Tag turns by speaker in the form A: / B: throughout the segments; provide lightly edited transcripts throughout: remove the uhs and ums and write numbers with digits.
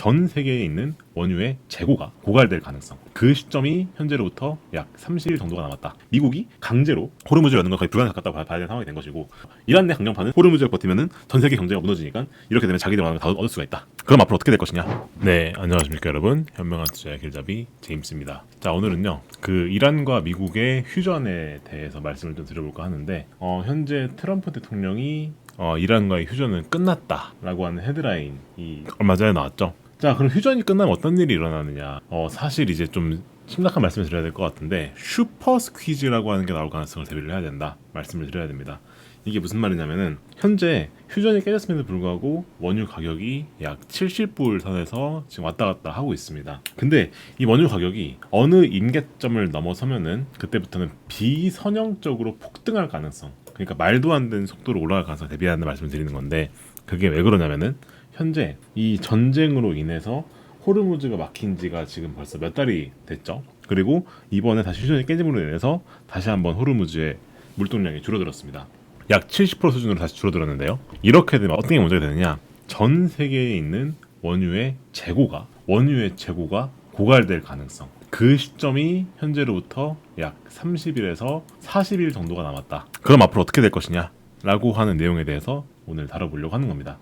A: 전 세계에 있는 원유의 재고가 고갈될 가능성, 그 시점이 현재로부터 약 30일 정도가 남았다. 미국이 강제로 호르무즈를 여는 건 거의 불가능하다고 봐야 되는 상황이 된 것이고, 이란 내 강력파는 호르무즈를 버티면은 전 세계 경제가 무너지니까 이렇게 되면 자기들 원하는 걸 다 얻을 수가 있다. 그럼 앞으로 어떻게 될 것이냐? 네, 안녕하십니까 여러분. 현명한 투자의 길잡이 제임스입니다. 자, 오늘은요 그 이란과 미국의 휴전에 대해서 말씀을 좀 드려볼까 하는데, 현재 트럼프 대통령이 이란과의 휴전은 끝났다라고 하는 헤드라인이 얼마 전에 나왔죠. 자, 그럼 휴전이 끝나면 어떤 일이 일어나느냐? 사실 이제 좀 심각한 말씀을 드려야 될 것 같은데, 슈퍼 스퀴즈라고 하는 게 나올 가능성을 대비를 해야 된다 말씀을 드려야 됩니다. 이게 무슨 말이냐면은, 현재 휴전이 깨졌음에도 불구하고 원유 가격이 약 70불 선에서 지금 왔다 갔다 하고 있습니다. 근데 이 원유 가격이 어느 임계점을 넘어서면은 그때부터는 비선형적으로 폭등할 가능성, 그러니까 말도 안 되는 속도로 올라갈 가능성을 대비한다는 말씀을 드리는 건데, 그게 왜 그러냐면은 현재 이 전쟁으로 인해서 호르무즈가 막힌 지가 지금 벌써 몇 달이 됐죠. 그리고 이번에 다시 휴전이 깨짐으로 인해서 다시 한번 호르무즈의 물동량이 줄어들었습니다. 약 70% 수준으로 다시 줄어들었는데요. 이렇게 되면 어떤 게 문제가 되느냐? 전 세계에 있는 원유의 재고가 고갈될 가능성, 그 시점이 현재로부터 약 30일에서 40일 정도가 남았다. 그럼 앞으로 어떻게 될 것이냐? 라고 하는 내용에 대해서 오늘 다뤄보려고 하는 겁니다.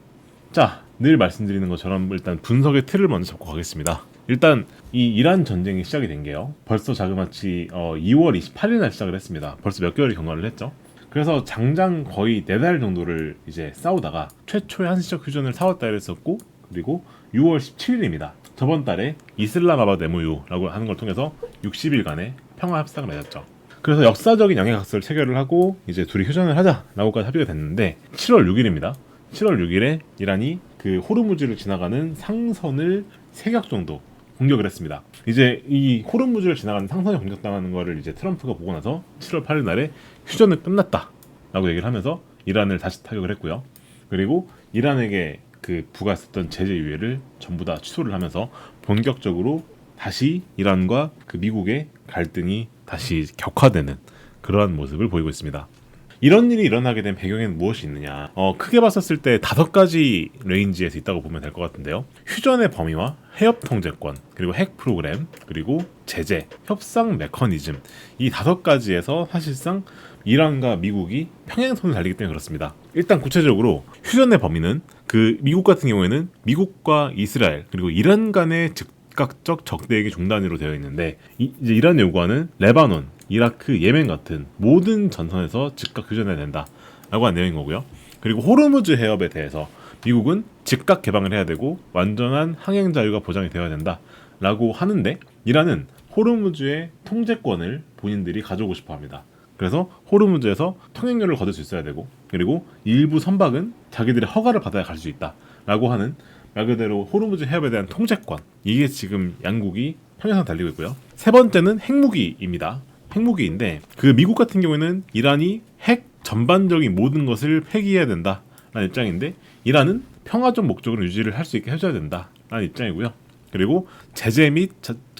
A: 자, 늘 말씀드리는 것처럼 일단 분석의 틀을 먼저 잡고 가겠습니다. 일단 이 이란 전쟁이 시작이 된 게요, 벌써 자그마치 2월 28일 날 시작을 했습니다. 벌써 몇 개월이 경과를 했죠. 그래서 장장 거의 4달 정도를 이제 싸우다가 최초의 한시적 휴전을 4월 달에 했었고, 그리고 6월 17일입니다. 저번 달에 이슬람아바드 MOU라고 하는 걸 통해서 60일간의 평화 협상을 맺었죠. 그래서 역사적인 양해각서를 체결을 하고 이제 둘이 휴전을 하자라고까지 합의가 됐는데, 7월 6일입니다. 7월 6일에 이란이 그 호르무즈를 지나가는 상선을 3격 정도 공격을 했습니다. 이제 이 호르무즈를 지나가는 상선이 공격당하는 거를 이제 트럼프가 보고 나서 7월 8일 날에 휴전은 끝났다라고 얘기를 하면서 이란을 다시 타격을 했고요. 그리고 이란에게 그 부과했었던 제재 유예를 전부 다 취소를 하면서 본격적으로 다시 이란과 그 미국의 갈등이 다시 격화되는 그러한 모습을 보이고 있습니다. 이런 일이 일어나게 된 배경에는 무엇이 있느냐? 크게 봤었을 때 5가지 레인지에서 있다고 보면 될 것 같은데요. 휴전의 범위와 해협 통제권, 그리고 핵 프로그램, 그리고 제재, 협상 메커니즘, 이 5가지에서 사실상 이란과 미국이 평행선을 달리기 때문에 그렇습니다. 일단 구체적으로 휴전의 범위는 그 미국 같은 경우에는 미국과 이스라엘 그리고 이란 간의 즉각적 적대행위 중단으로 되어 있는데, 이제 이란이 요구하는 레바논, 이라크, 예멘 같은 모든 전선에서 즉각 휴전해야 된다라고 한 내용인 거고요. 그리고 호르무즈 해협에 대해서 미국은 즉각 개방을 해야 되고 완전한 항행 자유가 보장이 되어야 된다라고 하는데, 이란은 호르무즈의 통제권을 본인들이 가져오고 싶어합니다. 그래서 호르무즈에서 통행료를 거둘 수 있어야 되고, 그리고 일부 선박은 자기들의 허가를 받아야 갈 수 있다라고 하는 말 그대로 호르무즈 해협에 대한 통제권, 이게 지금 양국이 평행선 달리고 있고요. 세 번째는 핵무기입니다. 핵무기인데, 그 미국 같은 경우에는 이란이 핵 전반적인 모든 것을 폐기해야 된다라는 입장인데, 이란은 평화적 목적으로 유지를 할 수 있게 해줘야 된다라는 입장이고요. 그리고 제재 및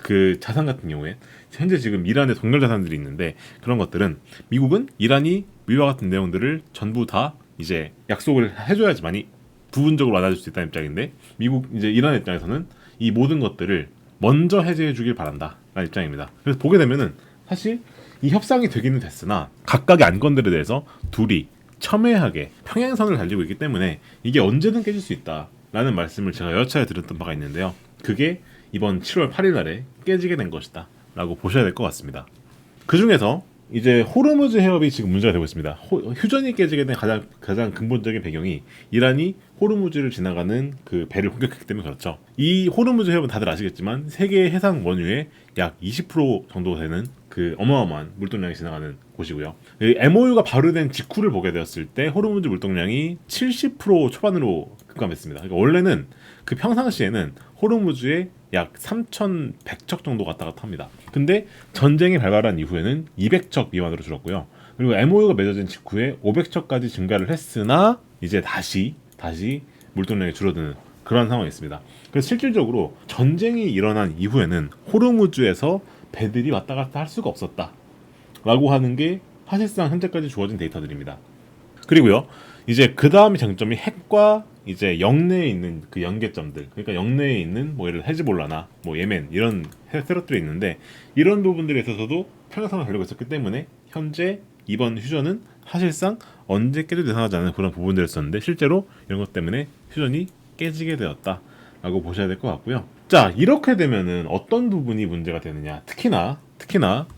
A: 그 자산 같은 경우에 현재 지금 이란의 동결 자산들이 있는데, 그런 것들은 미국은 이란이 위와 같은 내용들을 전부 다 이제 약속을 해줘야지만이 부분적으로 완화될 수 있다는 입장인데, 미국 이제 이란 입장에서는 이 모든 것들을 먼저 해제해 주길 바란다라는 입장입니다. 그래서 보게 되면은 사실 이 협상이 되기는 됐으나 각각의 안건들에 대해서 둘이 첨예하게 평행선을 달리고 있기 때문에 이게 언제든 깨질 수 있다라는 말씀을 제가 여러 차례 드렸던 바가 있는데요. 그게 이번 7월 8일 날에 깨지게 된 것이다 라고 보셔야 될 것 같습니다. 그 중에서 이제 호르무즈 해협이 지금 문제가 되고 있습니다. 휴전이 깨지게 된 가장 근본적인 배경이 이란이 호르무즈를 지나가는 그 배를 공격했기 때문에 그렇죠. 이 호르무즈 해협은 다들 아시겠지만 세계 해상 원유의 약 20% 정도 되는 그 어마어마한 물동량이 지나가는 곳이고요. MOU가 발효된 직후를 보게 되었을 때 호르무즈 물동량이 70% 초반으로 급감했습니다. 그러니까 원래는 그 평상시에는 호르무즈에 약 3,100척 정도 왔다 갔다 합니다. 근데 전쟁이 발발한 이후에는 200척 미만으로 줄었고요. 그리고 MOU가 맺어진 직후에 500척까지 증가를 했으나 이제 다시 물동량이 줄어드는 그런 상황이 있습니다. 그래서 실질적으로 전쟁이 일어난 이후에는 호르무즈에서 배들이 왔다 갔다 할 수가 없었다라고 하는 게 사실상 현재까지 주어진 데이터들입니다. 그리고요, 이제 그 다음의 쟁점이 핵과 이제 영내에 있는 그 연계점들, 그러니까 영내에 있는 뭐 예를 들어 헤즈볼라나 뭐 예멘 이런 세력들이 있는데 이런 부분들에 있어서도 평행선을 달리고 있었기 때문에 현재 이번 휴전은 사실상 언제 깨져도 이상하지 않은 그런 부분들이었었는데 실제로 이런 것 때문에 휴전이 깨지게 되었다라고 보셔야 될 것 같고요. 자, 이렇게 되면은 어떤 부분이 문제가 되느냐? 특히나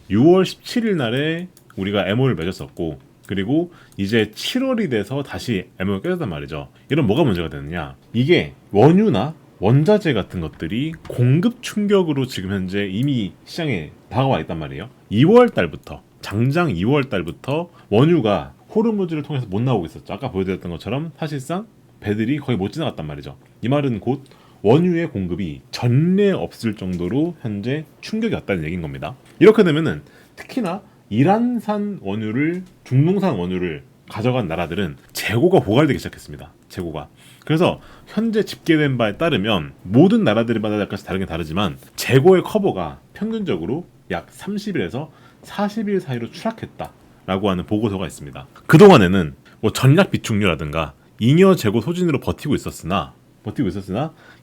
A: 6월 17일 날에 우리가 MO를 맺었었고 그리고 이제 7월이 돼서 다시 MO가 깨졌단 말이죠. 이런 뭐가 문제가 되느냐? 이게 원유나 원자재 같은 것들이 공급 충격으로 지금 현재 이미 시장에 다가와 있단 말이에요. 2월 달부터 장장 2월 달부터 원유가 호르무즈를 통해서 못 나오고 있었죠. 아까 보여드렸던 것처럼 사실상 배들이 거의 못 지나갔단 말이죠. 이 말은 곧 원유의 공급이 전례 없을 정도로 현재 충격이 왔다는 얘기인 겁니다. 이렇게 되면은 특히나 이란산 원유를 중동산 원유를 가져간 나라들은 재고가 고갈되기 시작했습니다. 재고가. 그래서 현재 집계된 바에 따르면 모든 나라들마다 약간씩 다르긴 다르지만 재고의 커버가 평균적으로 약 30일에서 40일 사이로 추락했다라고 하는 보고서가 있습니다. 그동안에는 뭐 전략 비축유라든가 잉여 재고 소진으로 버티고 있었으나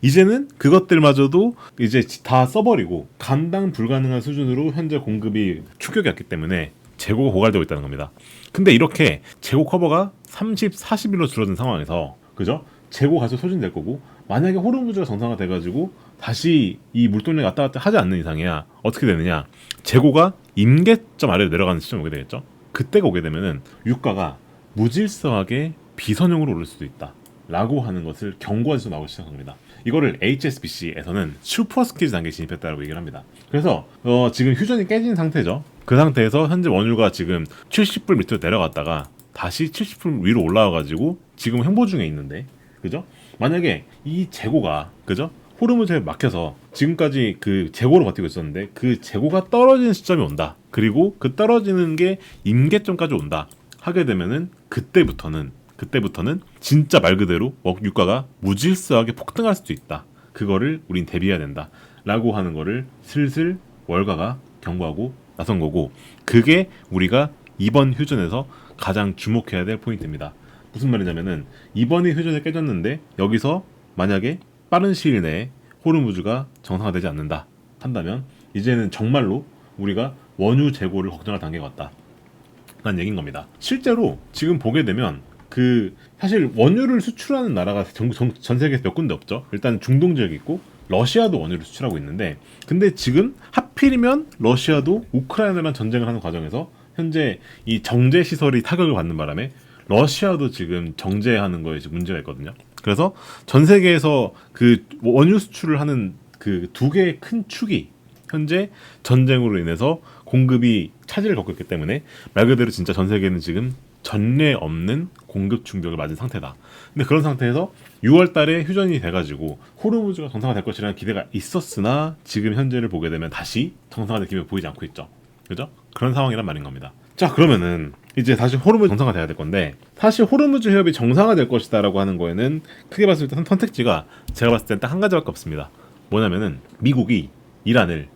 A: 이제는 그것들마저도 이제 다 써버리고 감당 불가능한 수준으로 현재 공급이 충격이 왔기 때문에 재고가 고갈되고 있다는 겁니다. 근데 이렇게 재고 커버가 30, 40일로 줄어든 상황에서 그죠? 재고 가서 소진될 거고 만약에 호르무즈가 정상화돼가지고 다시 이 물동량이 왔다 갔다 하지 않는 이상이야 어떻게 되느냐? 재고가 임계점 아래로 내려가는 시점이 오게 되겠죠? 그때가 오게 되면은 유가가 무질서하게 비선형으로 오를 수도 있다 라고 하는 것을 경고하지도 나오기 시작합니다. 이거를 HSBC에서는 슈퍼스키즈 단계에 진입했다고 얘기를 합니다. 그래서 지금 휴전이 깨진 상태죠. 그 상태에서 현재 원유가 지금 70불 밑으로 내려갔다가 다시 70불 위로 올라와가지고 지금 횡보 중에 있는데 그죠? 만약에 이 재고가 그죠? 호르무즈에 막혀서 지금까지 그 재고로 버티고 있었는데 그 재고가 떨어지는 시점이 온다. 그리고 그 떨어지는 게 임계점까지 온다. 하게 되면은 그때부터는 진짜 말 그대로 유가가 무질서하게 폭등할 수도 있다. 그거를 우린 대비해야 된다. 라고 하는 거를 슬슬 월가가 경고하고 나선 거고 그게 우리가 이번 휴전에서 가장 주목해야 될 포인트입니다. 무슨 말이냐면은 이번에 휴전이 깨졌는데 여기서 만약에 빠른 시일 내에 호르무즈가 정상화되지 않는다 한다면 이제는 정말로 우리가 원유 재고를 걱정할 단계가 왔다. 라는 얘기인 겁니다. 실제로 지금 보게 되면 사실 원유를 수출하는 나라가 전 세계에서 몇 군데 없죠. 일단 중동 지역이 있고 러시아도 원유를 수출하고 있는데 근데 지금 하필이면 러시아도 우크라이나랑 전쟁을 하는 과정에서 현재 이 정제 시설이 타격을 받는 바람에 러시아도 지금 정제하는 거에 문제가 있거든요. 그래서 전 세계에서 그 원유 수출을 하는 그 두 개의 큰 축이 현재 전쟁으로 인해서 공급이 차질을 겪고 있기 때문에 말 그대로 진짜 전 세계는 지금 전례 없는 공급 충격을 맞은 상태다. 근데 그런 상태에서 6월 달에 휴전이 돼가지고 호르무즈가 정상화될 것이라는 기대가 있었으나 지금 현재를 보게 되면 다시 정상화될 기미가 보이지 않고 있죠. 그죠? 그런 상황이란 말인 겁니다. 자, 그러면은 이제 다시 호르무즈 정상화 돼야 될 건데 사실 호르무즈 해협이 정상화될 것이다라고 하는 거에는 크게 봤을 때 선택지가 제가 봤을 때 딱 한 가지밖에 없습니다. 뭐냐면은 미국이 이란을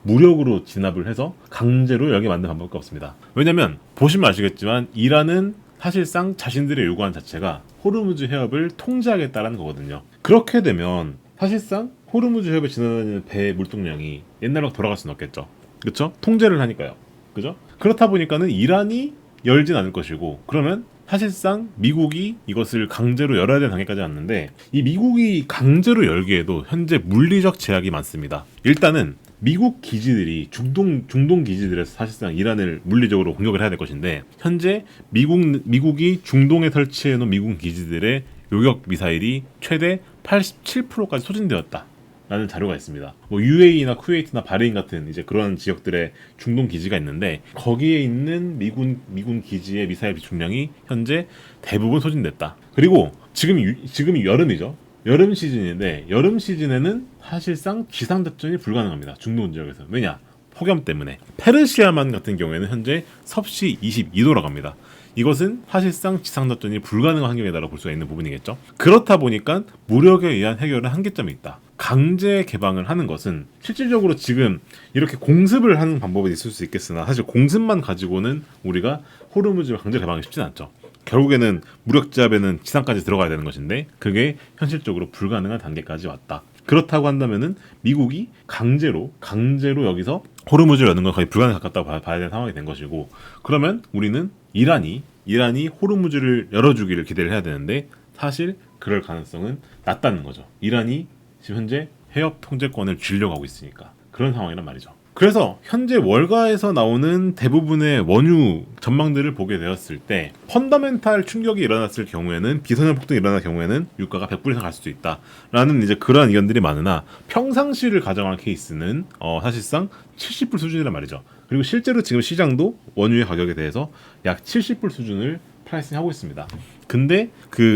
A: 무력으로 진압을 해서 강제로 열게 만드는 방법밖에 없습니다. 왜냐면 보시면 아시겠지만 이란은 사실상 자신들의 요구안 자체가 호르무즈 해협을 통제하겠다라는 거거든요. 그렇게 되면 사실상 호르무즈 해협에 지나다니는 배의 물동량이 옛날로 돌아갈 수는 없겠죠. 그렇죠? 통제를 하니까요. 그죠? 그렇다 보니까는 이란이 열진 않을 것이고 그러면 사실상 미국이 이것을 강제로 열어야 되는 단계까지 왔는데 이 미국이 강제로 열기에도 현재 물리적 제약이 많습니다. 일단은 미국 기지들이 중동 기지들에서 사실상 이란을 물리적으로 공격을 해야 될 것인데 현재 미국이 중동에 설치해 놓은 미국 기지들의 요격 미사일이 최대 87%까지 소진되었다. 라는 자료가 있습니다. 뭐 UAE나 쿠웨이트나 바레인 같은 이제 그런 지역들의 중동 기지가 있는데 거기에 있는 미군 기지의 미사일 비축량이 현재 대부분 소진됐다. 그리고 지금이 여름이죠. 여름 시즌인데 여름 시즌에는 사실상 지상작전이 불가능합니다. 중동 지역에서. 왜냐? 폭염 때문에. 페르시아만 같은 경우에는 현재 섭씨 22도라고 합니다. 이것은 사실상 지상작전이 불가능한 환경이다라고 볼 수가 있는 부분이겠죠. 그렇다 보니까 무력에 의한 해결은 한계점이 있다. 강제 개방을 하는 것은 실질적으로 지금 이렇게 공습을 하는 방법이 있을 수 있겠으나 사실 공습만 가지고는 우리가 호르무즈를 강제 개방하기 쉽진 않죠. 결국에는 무력지압에는 지상까지 들어가야 되는 것인데 그게 현실적으로 불가능한 단계까지 왔다. 그렇다고 한다면은 미국이 강제로 여기서 호르무즈를 여는 건 거의 불가능에 가깝다고 봐야 되는 상황이 된 것이고, 그러면 우리는 이란이 호르무즈를 열어주기를 기대를 해야 되는데 사실 그럴 가능성은 낮다는 거죠. 이란이 지금 현재 해협 통제권을 쥐려고 하고 있으니까 그런 상황이란 말이죠. 그래서 현재 월가에서 나오는 대부분의 원유 전망들을 보게 되었을 때 펀더멘탈 충격이 일어났을 경우에는, 비선형 폭등이 일어날 경우에는 유가가 100불 이상 갈 수도 있다라는 이제 그러한 의견들이 많으나, 평상시를 가정한 케이스는 사실상 70불 수준이란 말이죠. 그리고 실제로 지금 시장도 원유의 가격에 대해서 약 70불 수준을 프라이싱하고 있습니다. 근데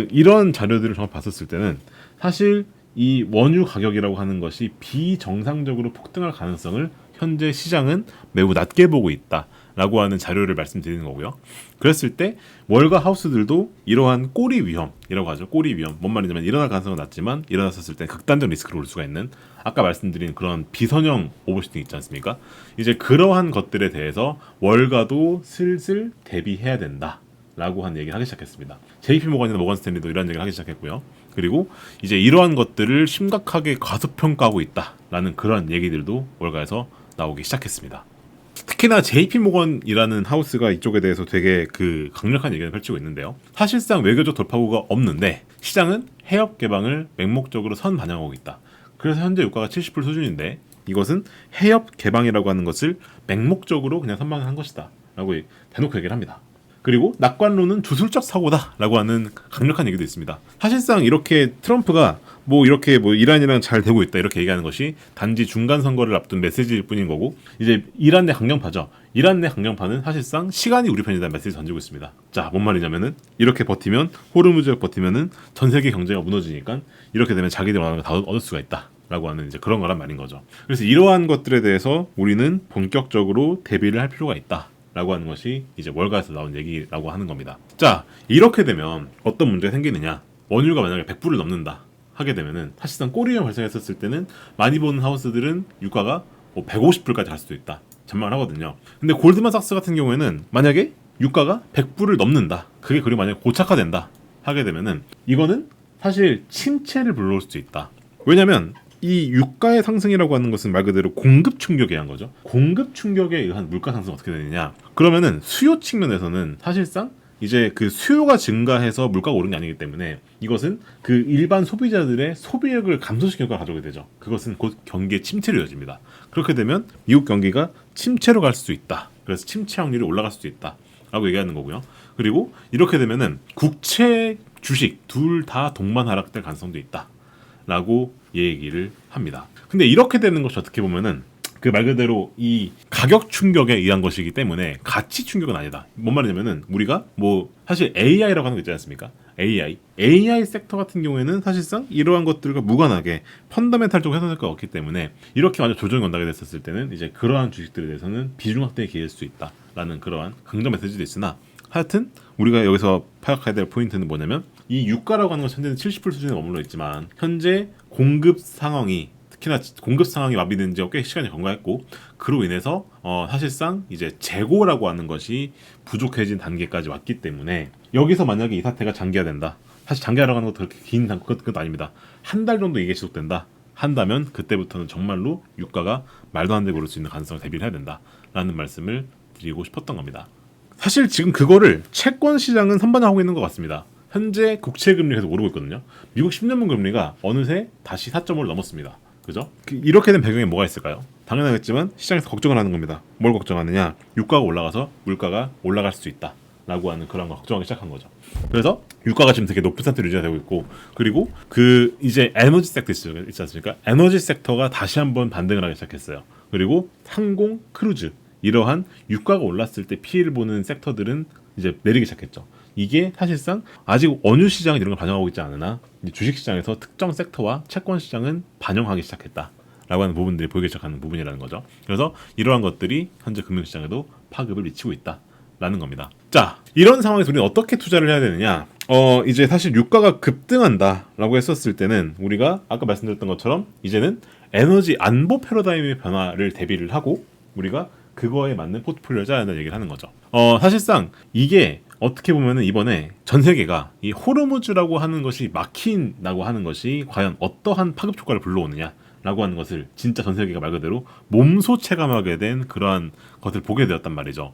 A: 이런 자료들을 정말 봤었을 때는 사실 이 원유 가격이라고 하는 것이 비정상적으로 폭등할 가능성을 현재 시장은 매우 낮게 보고 있다라고 하는 자료를 말씀드리는 거고요. 그랬을 때 월가 하우스들도 이러한 꼬리 위험이라고 하죠. 꼬리 위험. 뭔 말이냐면 일어날 가능성은 낮지만 일어났었을 때 극단적 리스크를 올 수가 있는, 아까 말씀드린 그런 비선형 오버슈팅 있지 않습니까? 이제 그러한 것들에 대해서 월가도 슬슬 대비해야 된다라고 하는 얘기를 하기 시작했습니다. JP모건이나 모건스탠리도 이런 얘기를 하기 시작했고요. 그리고 이제 이러한 것들을 심각하게 과소평가하고 있다라는 그런 얘기들도 월가에서 나오기 시작했습니다. 특히나 JP모건이라는 하우스가 이쪽에 대해서 되게 강력한 얘기를 펼치고 있는데요. 사실상 외교적 돌파구가 없는데 시장은 해협 개방을 맹목적으로 선반영하고 있다. 그래서 현재 유가가 70불 수준인데 이것은 해협 개방이라고 하는 것을 맹목적으로 그냥 선반영한 것이다 라고 대놓고 얘기를 합니다. 그리고 낙관론은 주술적 사고다라고 하는 강력한 얘기도 있습니다. 사실상 이렇게 트럼프가 이렇게 이란이랑 잘 되고 있다 이렇게 얘기하는 것이 단지 중간 선거를 앞둔 메시지일 뿐인 거고, 이제 이란 내 강경파죠. 이란 내 강경파는 사실상 시간이 우리 편이다는 메시지 던지고 있습니다. 자, 뭔 말이냐면은 이렇게 버티면, 호르무즈가 버티면은 전 세계 경제가 무너지니까 이렇게 되면 자기들 원하는 거 다 얻을 수가 있다 라고 하는 이제 그런 거란 말인 거죠. 그래서 이러한 것들에 대해서 우리는 본격적으로 대비를 할 필요가 있다 라고 하는 것이 이제 월가에서 나온 얘기라고 하는 겁니다. 자, 이렇게 되면 어떤 문제가 생기느냐. 원유가 만약에 100불을 넘는다 하게 되면은 사실상 꼬리가 발생했었을 때는 많이 보는 하우스들은 유가가 150불까지 갈 수도 있다 전망을 하거든요. 근데 골드만삭스 같은 경우에는 만약에 유가가 100불을 넘는다, 그게 그리고 만약에 고착화된다 하게 되면은 이거는 사실 침체를 불러올 수도 있다. 왜냐면 이 유가의 상승이라고 하는 것은 말 그대로 공급 충격에 의한 거죠. 공급 충격에 의한 물가 상승은 어떻게 되느냐. 그러면은 수요 측면에서는 사실상 이제 수요가 증가해서 물가가 오른 게 아니기 때문에 이것은 일반 소비자들의 소비력을 감소시키는 효과를 가져오게 되죠. 그것은 곧 경기의 침체로 이어집니다. 그렇게 되면 미국 경기가 침체로 갈 수도 있다. 그래서 침체 확률이 올라갈 수도 있다 라고 얘기하는 거고요. 그리고 이렇게 되면은 국채, 주식 둘 다 동반 하락될 가능성도 있다 라고 얘기를 합니다. 근데 이렇게 되는 것이 어떻게 보면은 말 그대로 이 가격 충격에 의한 것이기 때문에 가치 충격은 아니다. 뭔 말이냐면은 우리가 사실 AI라고 하는 거 있지 않습니까? AI 섹터 같은 경우에는 사실상 이러한 것들과 무관하게 펀더멘탈적으로 해석할 수가 없기 때문에 이렇게 완전 조정이 온다게 됐었을 때는 이제 그러한 주식들에 대해서는 비중 확대에 기회일 수 있다라는 그러한 긍정 메시지도 있으나, 하여튼 우리가 여기서 파악해야 될 포인트는 뭐냐면 이 유가라고 하는 것은 현재는 70불 수준에 머물러 있지만 현재 공급 상황이, 특히나 공급 상황이 마비된 지가 꽤 시간이 경과했고, 그로 인해서 사실상 이제 재고라고 하는 것이 부족해진 단계까지 왔기 때문에 여기서 만약에 이 사태가 장기화된다, 사실 장기화라고 하는 것도 그렇게 긴 그것도 아닙니다. 한 달 정도 이게 지속된다 한다면 그때부터는 정말로 유가가 말도 안 되게 오를 수 있는 가능성을 대비를 해야 된다라는 말씀을 드리고 싶었던 겁니다. 사실 지금 그거를 채권 시장은 선반영하고 있는 것 같습니다. 현재 국채 금리가 계속 오르고 있거든요. 미국 10년물 금리가 어느새 다시 4.5를 넘었습니다. 그죠? 이렇게 된 배경에 뭐가 있을까요? 당연하겠지만 시장에서 걱정을 하는 겁니다. 뭘 걱정하느냐? 유가가 올라가서 물가가 올라갈 수 있다 라고 하는 그런 걸 걱정하기 시작한 거죠. 그래서 유가가 지금 되게 높은 상태로 유지가 되고 있고, 그리고 이제 에너지 섹터 있지 않습니까? 에너지 섹터가 다시 한번 반등을 하기 시작했어요. 그리고 항공, 크루즈, 이러한 유가가 올랐을 때 피해를 보는 섹터들은 이제 내리기 시작했죠. 이게 사실상 아직 원유 시장은 이런 걸 반영하고 있지 않으나 주식 시장에서 특정 섹터와 채권 시장은 반영하기 시작했다라고 하는 부분들이 보이기 시작하는 부분이라는 거죠. 그래서 이러한 것들이 현재 금융시장에도 파급을 미치고 있다라는 겁니다. 자, 이런 상황에서 우리는 어떻게 투자를 해야 되느냐? 이제 사실 유가가 급등한다라고 했었을 때는 우리가 아까 말씀드렸던 것처럼 이제는 에너지 안보 패러다임의 변화를 대비를 하고 우리가 그거에 맞는 포트폴리오를 짜야 한다는 얘기를 하는 거죠. 사실상 이게 어떻게 보면은 이번에 전 세계가 이 호르무즈라고 하는 것이 막힌다고 하는 것이 과연 어떠한 파급 효과를 불러오느냐라고 하는 것을 진짜 전 세계가 말 그대로 몸소 체감하게 된 그러한 것을 보게 되었단 말이죠.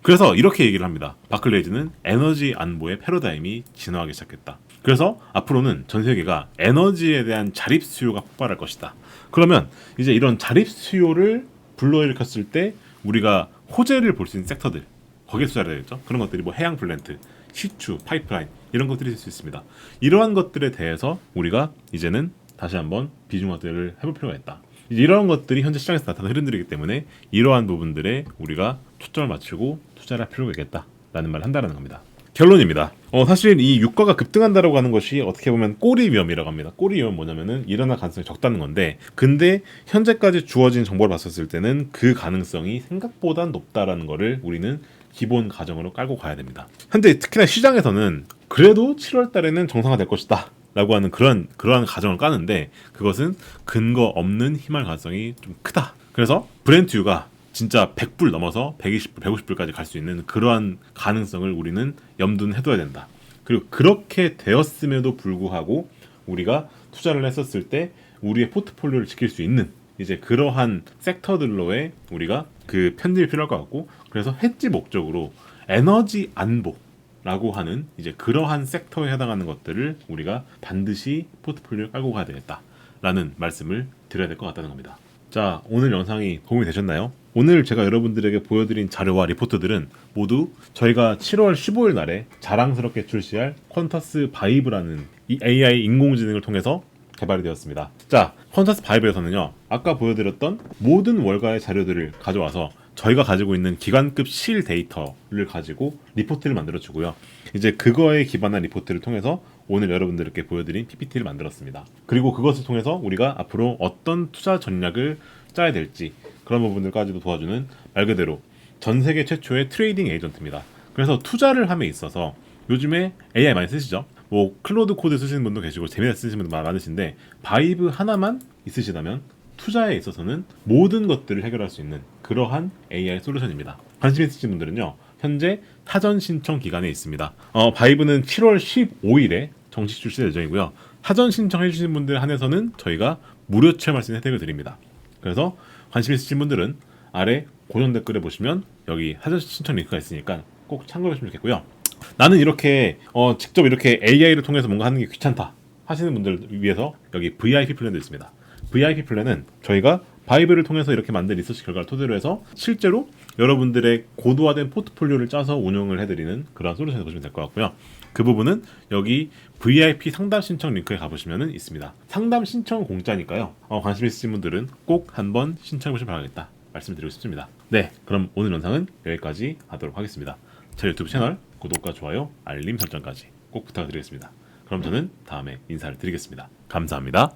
A: 그래서 이렇게 얘기를 합니다. 바클레이즈는 에너지 안보의 패러다임이 진화하기 시작했다. 그래서 앞으로는 전 세계가 에너지에 대한 자립 수요가 폭발할 것이다. 그러면 이제 이런 자립 수요를 불러일으켰을 때 우리가 호재를 볼 수 있는 섹터들, 거기에 투자를 해야겠죠. 그런 것들이 뭐 해양 플랜트, 시추, 파이프라인 이런 것들이 있을 수 있습니다. 이러한 것들에 대해서 우리가 이제는 다시 한번 비중화를 해볼 필요가 있다. 이런 것들이 현재 시장에서 나타나는 흐름들이기 때문에 이러한 부분들에 우리가 초점을 맞추고 투자를 할 필요가 있겠다라는 말을 한다는 겁니다. 결론입니다. 사실 이 유가가 급등한다라고 하는 것이 어떻게 보면 꼬리 위험이라고 합니다. 꼬리 위험은 뭐냐면은 일어날 가능성이 적다는 건데, 근데 현재까지 주어진 정보를 봤었을 때는 그 가능성이 생각보다 높다라는 거를 우리는 기본 가정으로 깔고 가야 됩니다. 현재 특히나 시장에서는 그래도 7월 달에는 정상화될 것이다 라고 하는 그러한 가정을 까는데, 그것은 근거 없는 희망 가능성이 좀 크다. 그래서 브렌트유가 진짜 100불 넘어서 120불, 150불까지 갈 수 있는 그러한 가능성을 우리는 염두는 해둬야 된다. 그리고 그렇게 되었음에도 불구하고 우리가 투자를 했었을 때 우리의 포트폴리오를 지킬 수 있는 이제 그러한 섹터들로의 우리가 그 편집이 필요할 것 같고, 그래서 해지 목적으로 에너지 안보라고 하는 이제 그러한 섹터에 해당하는 것들을 우리가 반드시 포트폴리오를 깔고 가야 되겠다라는 말씀을 드려야 될 것 같다는 겁니다. 자, 오늘 영상이 도움이 되셨나요? 오늘 제가 여러분들에게 보여드린 자료와 리포트들은 모두 저희가 7월 15일 날에 자랑스럽게 출시할 퀀터스 바이브라는 이 AI 인공지능을 통해서 개발이 되었습니다. 자, 퀀터스 바이브에서는요, 아까 보여드렸던 모든 월가의 자료들을 가져와서 저희가 가지고 있는 기관급 실 데이터를 가지고 리포트를 만들어주고요. 이제 그거에 기반한 리포트를 통해서 오늘 여러분들께 보여드린 PPT를 만들었습니다. 그리고 그것을 통해서 우리가 앞으로 어떤 투자 전략을 짜야 될지 그런 부분들까지도 도와주는 말 그대로 전 세계 최초의 트레이딩 에이전트입니다. 그래서 투자를 함에 있어서 요즘에 AI 많이 쓰시죠? 뭐 클로드 코드 쓰시는 분도 계시고 제미나 쓰시는 분도 많으신데, 바이브 하나만 있으시다면 투자에 있어서는 모든 것들을 해결할 수 있는 그러한 AI 솔루션입니다. 관심 있으신 분들은요, 현재 사전 신청 기간에 있습니다. 바이브는 7월 15일에 정식 출시 예정이고요. 사전 신청해 주신 분들 한해서는 저희가 무료 체험할 수 있는 혜택을 드립니다. 그래서 관심 있으신 분들은 아래 고정 댓글에 보시면 여기 사전 신청 링크가 있으니까 꼭 참고해 주시면 좋겠고요. 나는 이렇게 직접 이렇게 AI를 통해서 뭔가 하는 게 귀찮다 하시는 분들을 위해서 여기 VIP 플랜도 있습니다. VIP 플랜은 저희가 바이브를 통해서 이렇게 만든 리서치 결과를 토대로 해서 실제로 여러분들의 고도화된 포트폴리오를 짜서 운영을 해드리는 그런 솔루션을 보시면 될 것 같고요. 그 부분은 여기 VIP 상담 신청 링크에 가보시면 있습니다. 상담 신청 공짜니까요. 관심 있으신 분들은 꼭 한번 신청해보시면 바라겠다 말씀드리고 싶습니다. 네, 그럼 오늘 영상은 여기까지 하도록 하겠습니다. 제 유튜브 채널 구독과 좋아요, 알림 설정까지 꼭 부탁드리겠습니다. 그럼 저는 다음에 인사를 드리겠습니다. 감사합니다.